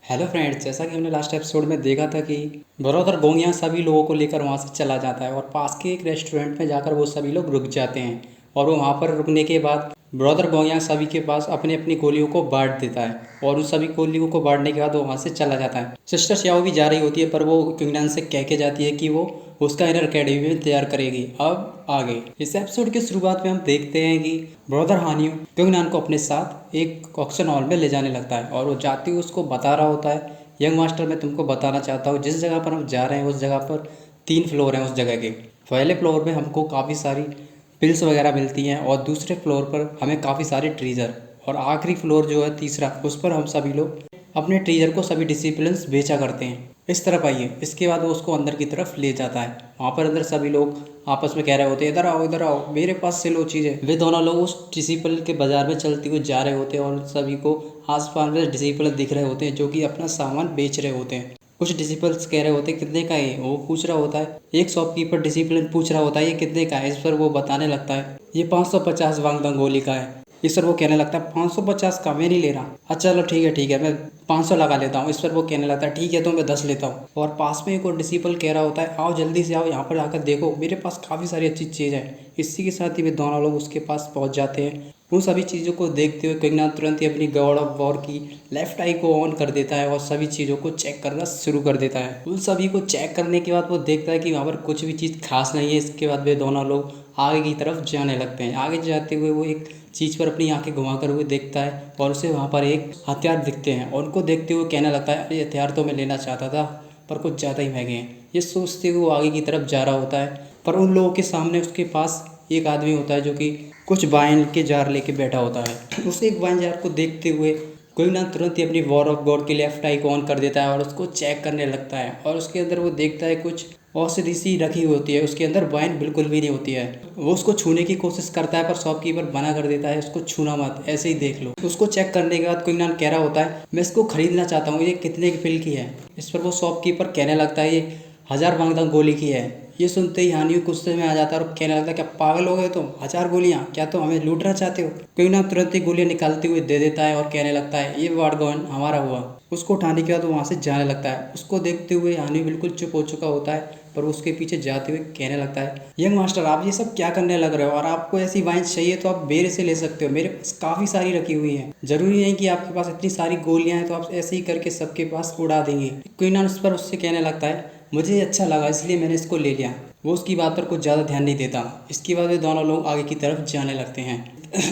Hello friends, जैसा कि हमने लास्ट एपिसोड में देखा था कि ब्रदर गोंगिया सभी लोगों को लेकर वहाँ से चला जाता है और पास के एक रेस्टोरेंट में जाकर वो सभी लोग रुक जाते हैं। और वो वहाँ पर रुकने के बाद ब्रदर गोंगिया सभी के पास अपनी अपनी गोलियों को बांट देता है और उन सभी गोलियों को बांटने के बाद वो वहाँ से चला जाता है। सिस्टर श्याओ भी जा रही होती है, पर वो क्विंगनान से कह के जाती है कि वो उसका इनर अकेडमी में तैयार करेगी। अब आगे इस एपिसोड की शुरुआत में हम देखते हैं कि ब्रदर हानियो क्विंगनान को अपने साथ एक ऑक्शन हॉल में ले जाने लगता है और वो जाती हुई उसको बता रहा होता है, यंग मास्टर मैं तुमको बताना चाहता हूँ जिस जगह पर हम जा रहे हैं उस जगह पर 3 फ्लोर हैं। उस जगह के पहले फ्लोर में हमको काफ़ी सारी पिल्स वगैरह मिलती हैं और दूसरे फ्लोर पर हमें काफ़ी सारे ट्रीजर, और आखिरी फ्लोर जो है तीसरा, उस पर हम सभी लोग अपने ट्रीजर को सभी डिसिप्लिन्स बेचा करते हैं। इस तरफ आइए। इसके बाद वो उसको अंदर की तरफ ले जाता है। वहाँ पर अंदर सभी लोग आपस में कह रहे होते हैं, इधर आओ मेरे पास से लो चीज़ें। वे दोनों लोग उस डिसिपल के बाजार में चलते हुए जा रहे होते हैं और सभी को आसपास में डिसिपल दिख रहे होते हैं जो कि अपना सामान बेच रहे होते हैं। कुछ डिसिपल्स कह रहे होते हैं कितने का है, वो पूछ रहा होता है। एक शॉपकीपर डिसिप्लिन पूछ रहा होता है ये कितने का है। इस पर वो बताने लगता है ये 550 वांग दंगोली का है। इस पर वो कहने लगता है 550 का मैं नहीं ले रहा। अच्छा चलो ठीक है मैं 500 लगा लेता हूँ। इस पर वो कहने लगता है ठीक है तो मैं 10 लेता हूँ। और पास में एक और डिसिपल कह रहा होता है आओ जल्दी से आओ, यहाँ पर आकर देखो मेरे पास काफ़ी सारी अच्छी चीज़ है। इसी के साथ ही वे दोनों लोग उसके पास पहुँच जाते हैं। उन सभी चीज़ों को देखते हुए क्विंगनान तुरंत ही अपनी गॉड ऑफ वॉर की लेफ्ट आई को ऑन कर देता है और सभी चीज़ों को चेक करना शुरू कर देता है। उन सभी को चेक करने के बाद वो देखता है कि वहाँ पर कुछ भी चीज़ खास नहीं है। इसके बाद वे दोनों लोग आगे की तरफ जाने लगते हैं। आगे जाते हुए वो एक चीज़ पर अपनी आंखें घुमाकर हुए देखता है और उसे वहाँ पर एक हथियार दिखते हैं और उनको देखते हुए कहने लगता है अरे हथियार तो मैं लेना चाहता था पर कुछ ज़्यादा ही महंगे हैं। ये सोचते हुए वो आगे की तरफ जा रहा होता है, पर उन लोगों के सामने उसके पास एक आदमी होता है जो कि कुछ वाइन के जार लेके बैठा होता है। उस एक वाइन जार को देखते हुए क्विंगनान तुरंत ही अपनी वॉर ऑफ गॉड की लेफ्ट आई को ऑन कर देता है और उसको चेक करने लगता है। और उसके अंदर वो देखता है कुछ औषधि सी रखी हुई होती है, उसके अंदर वाइन बिल्कुल भी नहीं होती है। वो उसको छूने की कोशिश करता है पर शॉपकीपर मना कर देता है उसको छूना मत, ऐसे ही देख लो। उसको चेक करने के बाद क्विंगनान कह रहा होता है मैं इसको खरीदना चाहता हूँ, ये कितने की पिल की है। इस पर वो शॉपकीपर कहने लगता है ये 1000 वांगडंग गोली की है। ये सुनते ही हानियो गुस्से में आ जाता है और कहने लगता है क्या पागल हो गए तुम, 1000 गोलियां, क्या तुम हमें लूटना चाहते हो। क्विंगनान तुरंत ही गोलियां निकालते हुए दे देता है और कहने लगता है ये वार्डगन हमारा हुआ। उसको उठाने के बाद वो वहाँ से जाने लगता है। उसको देखते हुए हानियो बिल्कुल चुप हो चुका होता है, पर उसके पीछे जाते हुए कहने लगता है यंग मास्टर आप ये सब क्या करने लग रहे हो, और आपको ऐसी वाइन चाहिए तो आप मेरे से ले सकते हो, मेरे पास काफ़ी सारी रखी हुई हैं। जरूरी नहीं कि आपके पास इतनी सारी गोलियां हैं तो आप ऐसे ही करके सबके पास उड़ा देंगे। क्विंगनान उस पर उससे कहने लगता है मुझे अच्छा लगा इसलिए मैंने इसको ले लिया। वो उसकी बात पर कुछ ज़्यादा ध्यान नहीं देता। इसके बाद वे दोनों लोग आगे की तरफ जाने लगते हैं।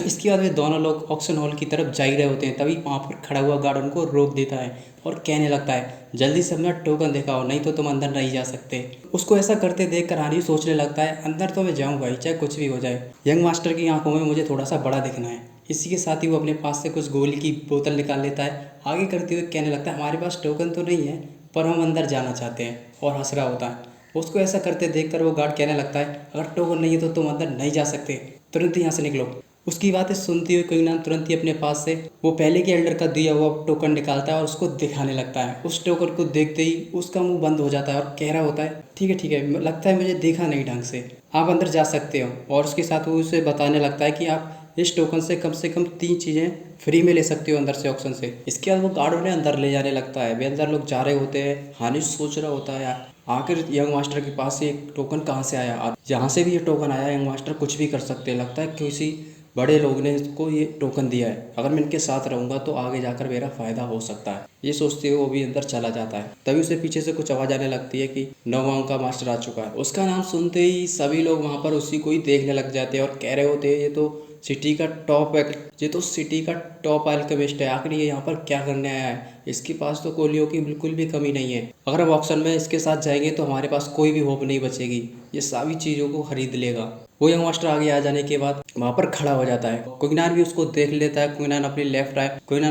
इसके बाद वे दोनों लोग ऑक्शन हॉल की तरफ जा ही रहे होते हैं, तभी वहाँ पर खड़ा हुआ गार्ड उनको रोक देता है और कहने लगता है जल्दी से अपना टोकन दिखाओ नहीं तो तुम अंदर नहीं जा सकते। उसको ऐसा करते देख कर हानी सोचने लगता है अंदर तो मैं जाऊँगा ही चाहे कुछ भी हो जाए, यंग मास्टर की आंखों में मुझे थोड़ा सा बड़ा दिखना है। इसी के साथ ही वो अपने पास से कुछ गोली की बोतल निकाल लेता है। आगे करते हुए कहने लगता है हमारे पास टोकन तो नहीं है पर हम अंदर जाना चाहते हैं, और हंस रहा होता है। उसको ऐसा करते देखकर वो गार्ड कहने लगता है अगर टोकन नहीं है तो तुम अंदर नहीं जा सकते, तुरंत ही यहाँ से निकलो। उसकी बातें सुनते हुए क्विंगनान तुरंत ही अपने पास से वो पहले के एल्डर का दिया हुआ टोकन निकालता है और उसको दिखाने लगता है। उस टोकन को देखते ही उसका मुंह बंद हो जाता है और कह रहा होता है ठीक है लगता है मुझे देखा नहीं ढंग से, आप अंदर जा सकते हो। और उसके साथ वो उसे बताने लगता है कि आप इस टोकन से कम 3 चीज़ें फ्री में ले सकते हो अंदर से ऑक्शन से। इसके बाद वो गार्ड उन्हें अंदर ले जाने लगता है। वे अंदर लोग जा रहे होते हैं। हानिश सोच रहा होता है यार आखिर यंग मास्टर के पास ये टोकन कहाँ से आया, जहाँ से भी ये टोकन आया यंग मास्टर कुछ भी कर सकते हैं। लगता है किसी बड़े लोग ने इसको ये टोकन दिया है, अगर मैं इनके साथ रहूँगा तो आगे जाकर मेरा फ़ायदा हो सकता है। ये सोचते हुए वो भी अंदर चला जाता है। तभी उसे पीछे से कुछ आवाज़ आने लगती है कि नौवांग का मास्टर आ चुका है। उसका नाम सुनते ही सभी लोग वहाँ पर उसी को ही देखने लग जाते हैं और कह रहे होते हैं ये तो सिटी का टॉप अल्केमिस्ट है, आखिर ये यहाँ पर क्या करने आया है। इसके पास तो गोलियों की बिल्कुल भी कमी नहीं है, अगर हम ऑक्शन में इसके साथ जाएंगे तो हमारे पास कोई भी होप नहीं बचेगी, ये सभी चीज़ों को खरीद लेगा। वो यंग मास्टर आगे आ जाने के बाद वहाँ पर खड़ा हो जाता है। क्विंगनान भी उसको देख लेता है। क्विंगनान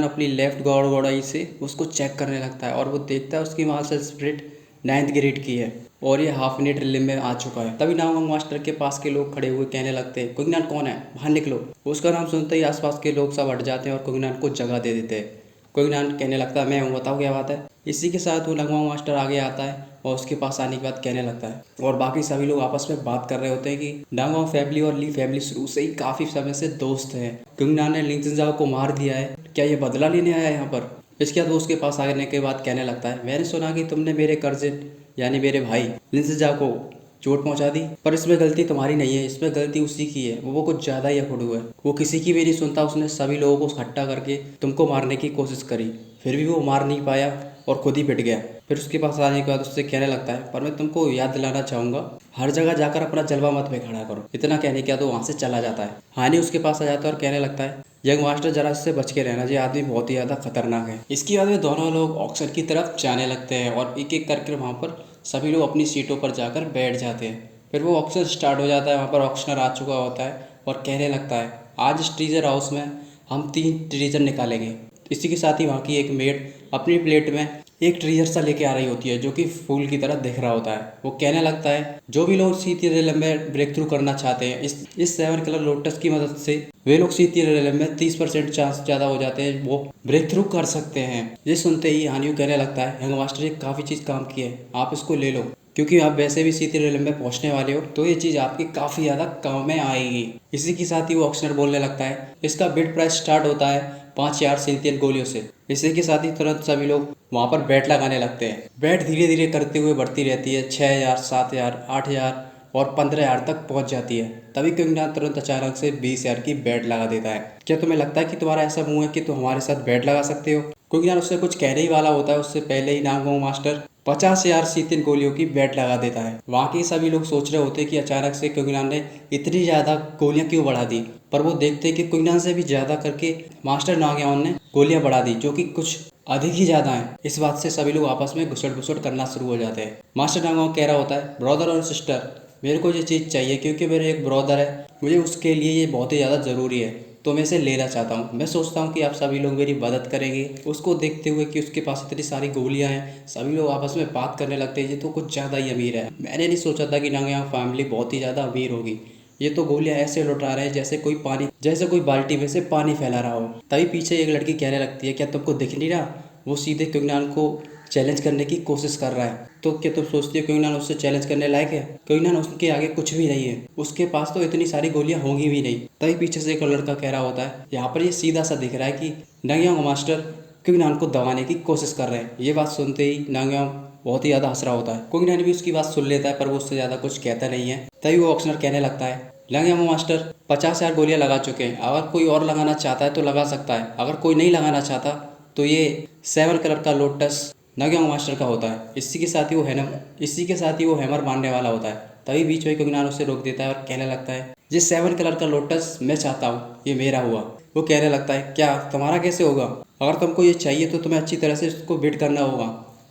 अपनी लेफ्ट गॉड से उसको चेक करने लगता है और वो देखता है उसकी मार्शल स्पिरिट 9th ग्रेड की है और ये हाफ मिनट रिले में आ चुका है। तभी नाम मास्टर के पास के लोग खड़े हुए कहने लगते हैं क्विंगनान कौन है, बाहर निकलो। उसका नाम सुनते ही आसपास के लोग सब हट जाते हैं और क्विंगनान को जगह दे देते हैं। क्विंगनान कहने लगता है मैं हूँ, बताओ क्या बात है। इसी के साथ वो लंगवा मास्टर आगे आता है और उसके पास आने के बाद कहने लगता है, और बाकी सभी लोग आपस में बात कर रहे होते हैं कि डांगवा फैमिली और ली फैमिली शुरू से ही काफ़ी समय से दोस्त हैं। क्विंगनान ने लिंगजिंजाओ को मार दिया है, क्या ये बदला लेने आया है यहाँ पर। इसके बाद वो उसके पास आने के बाद कहने लगता है, मैंने सुना कि तुमने मेरे कजिन यानी मेरे भाई लिंसजा को चोट पहुंचा दी, पर इसमें गलती तुम्हारी नहीं है, इसमें गलती उसी की है। वो कुछ ज़्यादा ही अकड़ू है, वो किसी की भी नहीं सुनता। उसने सभी लोगों को इकट्ठा करके तुमको मारने की कोशिश करी, फिर भी वो मार नहीं पाया और खुद ही पिट गया। फिर उसके पास आने के बाद उससे कहने लगता है, पर मैं तुमको याद दिलाना चाहूँगा, हर जगह जाकर अपना जलवा मत बिखरा करो। इतना कहने के बाद वो वहाँ से चला जाता है। हानि उसके पास आ जाता है और कहने लगता है, यंग मास्टर जरा इससे बच के रहना, ये आदमी बहुत ही ज़्यादा खतरनाक है। इसके बाद में दोनों लोग ऑक्शन की तरफ जाने लगते हैं और एक एक करके वहाँ पर सभी लोग अपनी सीटों पर जाकर बैठ जाते हैं। फिर वो ऑक्शन स्टार्ट हो जाता है। वहाँ पर ऑक्शनर आ चुका होता है और कहने लगता है, आज इस ट्रीजर हाउस में हम 3 ट्रीजर निकालेंगे। इसी के साथ ही वहाँ की एक मेड अपनी प्लेट में एक ट्रीजर सा लेके आ रही होती है जो कि फूल की तरह दिख रहा होता है। वो कहने लगता है, जो भी लोग सीधी रेलवे में ब्रेक थ्रू करना चाहते हैं, इस 7 कलर लोटस की मदद से वे लोग सीधी रेलवे में 30% चांस ज़्यादा हो जाते हैं, वो ब्रेक थ्रू कर सकते हैं। ये सुनते ही हानियो कहने लगता है, यंग मास्टर ये काफ़ी चीज़ काम की है, आप इसको ले लो, क्योंकि आप वैसे भी सीधी रेलवे में पहुंचने वाले हो, तो ये चीज़ आपकी काफ़ी ज़्यादा काम में आएगी। इसी के साथ ही वो ऑक्शनर बोलने लगता है, इसका बिड प्राइस स्टार्ट होता है 5000 सिंथियन गोलियों से। इसी के साथ ही तुरंत सभी लोग वहाँ पर बैट लगाने लगते हैं। बैट धीरे धीरे करते हुए बढ़ती रहती है, 6000, 7000, 8000 और 15000 तक पहुँच जाती है। तभी क्विंगनान तुरंत अचानक से 20000 की बैट लगा देता है। क्या तुम्हें लगता है कि तुम्हारा ऐसा मुंह है कि तुम हमारे साथ बैट लगा सकते हो? क्विंगनान उससे कुछ कहने ही वाला होता है, उससे पहले ही नांगोंग मास्टर 50,000 सीतिन गोलियों की बैट लगा देता है। वहाँ के सभी लोग सोच रहे होते कि अचानक से क्विंगनान ने इतनी ज़्यादा गोलियां क्यों बढ़ा दी, पर वो देखते कि क्विंगनान से भी ज़्यादा करके मास्टर नांगयाओन ने गोलियां बढ़ा दी, जो कि कुछ अधिक ही ज़्यादा हैं। इस बात से सभी लोग आपस में घुसड़ करना शुरू हो जाते हैं। मास्टर नांगयाओन कह रहा होता है, ब्रदर और सिस्टर, मेरे को ये चीज़ चाहिए क्योंकि मेरे एक ब्रदर है, मुझे उसके लिए ये बहुत ही ज़्यादा ज़रूरी है, तो मैं इसे लेना चाहता हूँ। मैं सोचता हूँ कि आप सभी लोग मेरी मदद करेंगे। उसको देखते हुए कि उसके पास इतनी सारी गोलियाँ हैं, सभी लोग आपस में बात करने लगते हैं, ये तो कुछ ज़्यादा ही अमीर है। मैंने नहीं सोचा था कि नांगयाओ फैमिली बहुत ही ज़्यादा अमीर होगी। ये तो गोलियाँ ऐसे लुटा रहे हैं जैसे कोई बाल्टी में से पानी फैला रहा हो। तभी पीछे एक लड़की कहने लगती है, क्या तुमको दिख नहीं रहा? वो सीधे क्विंगनान को चैलेंज करने की कोशिश कर रहा है। तो क्या तुम सोचती हो क्विंगनान उससे चैलेंज करने लायक है? क्विंगनान उसके आगे कुछ भी नहीं है, उसके पास तो इतनी सारी गोलियां होंगी भी नहीं। तभी पीछे से एक लड़का कह रहा होता है, यहाँ पर ये सीधा सा दिख रहा है कि नांगयाओ मास्टर क्विंगनान को दबाने की कोशिश कर रहे हैं। ये बात सुनते ही नांगयाओ बहुत ही ज़्यादा हंस रहा होता है। क्विंगनान भी उसकी बात सुन लेता है, पर वो उससे ज़्यादा कुछ कहता नहीं है। तभी वो ऑक्शनर कहने लगता है, नांगयाओ मास्टर 50,000 गोलियां लगा चुके हैं, अगर कोई और लगाना चाहता है तो लगा सकता है, अगर कोई नहीं लगाना चाहता तो ये 7 कलर का लोटस नांगयाओ मास्टर का होता है। इसी के साथ ही वो हैमर मारने वाला होता है। तभी बीच में क्विंगनान उसे रोक देता है और कहने लगता है, जिस 7 कलर का लोटस मैं चाहता हूँ ये मेरा हुआ। वो कहने लगता है, क्या तुम्हारा कैसे होगा? अगर तुमको ये चाहिए तो तुम्हें अच्छी तरह से इसको बिड करना होगा,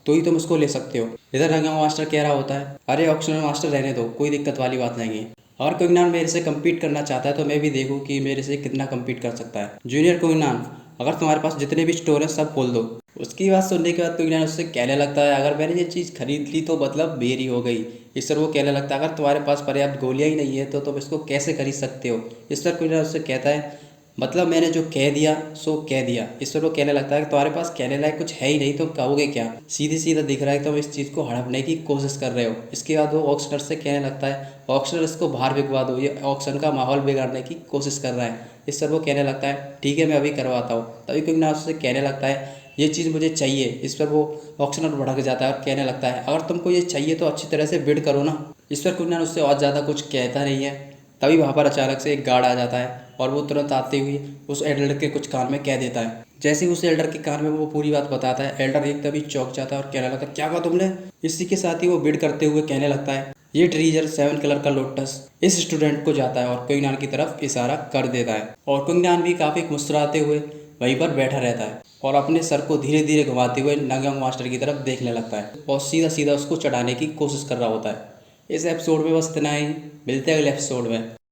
तो ही तुम इसको ले सकते हो। इधर नांगयाओ मास्टर कह रहा होता है, अरे ऑक्शनर मास्टर रहने दो, कोई दिक्कत वाली बात नहीं है। अगर क्विंगनान मेरे से कम्पीट करना चाहता है तो मैं भी देखूँ कि मेरे से कितना कम्पीट कर सकता है। जूनियर क्विंगनान, अगर तुम्हारे पास जितने भी स्टोर हैं सब खोल दो। उसकी बात सुनने के बाद क्विंगनान उससे कहने लगता है, अगर मैंने ये चीज़ खरीद ली तो मतलब मेरी हो गई। इस पर वो कहने लगता है, अगर तुम्हारे पास पर्याप्त गोलियां ही नहीं है तो तुम इसको कैसे खरीद सकते हो? इस पर क्विंगनान उससे कहता है, मतलब मैंने जो कह दिया सो कह दिया। इस पर वो कहने लगता है कि तुम्हारे पास कहने लायक कुछ है ही नहीं, तुम कहोगे क्या? सीधे सीधा दिख रहा है तुम इस चीज़ को हड़पने की कोशिश कर रहे हो। इसके बाद वो ऑक्शनर से कहने लगता है, ऑक्शनर इसको बाहर भिजवा दो, ये ऑक्शन का माहौल बिगाड़ने की कोशिश कर रहा है। इस पर वो कहने लगता है, ठीक है मैं अभी करवाता हूँ। तभी क्विंगनान उससे कहने लगता है, ये चीज़ मुझे चाहिए। इस पर वो ऑक्शनर भड़क जाता है और कहने लगता है, अगर तुमको ये चाहिए तो अच्छी तरह से बिड करो ना। इस पर क्विंगनान उससे और ज़्यादा कुछ कहता नहीं है। तभी वहाँ पर अचानक से एक गार्ड आ जाता है और वो तुरंत आते हुए उस एल्डर के कुछ कान में कह देता है। जैसे ही उस एल्डर के कान में वो पूरी बात बताता है, एल्डर एकदम ही चौंक जाता है और कहने लगता है, क्या कहा तुमने? इसी के साथ ही वो बिड करते हुए कहने लगता है, ये ट्रीजर 7 कलर का लोटस इस स्टूडेंट को जाता है, और क्विंगनान की तरफ इशारा कर देता है। और क्विंगनान भी काफ़ी मुस्कुराते हुए वहीं पर बैठा रहता है और अपने सर को धीरे धीरे घुमाते हुए नांगयाओ मास्टर की तरफ देखने लगता है और सीधा सीधा उसको चढ़ाने की कोशिश कर रहा होता है। इस एपिसोड में बस इतना ही, मिलते हैं अगले एपिसोड में।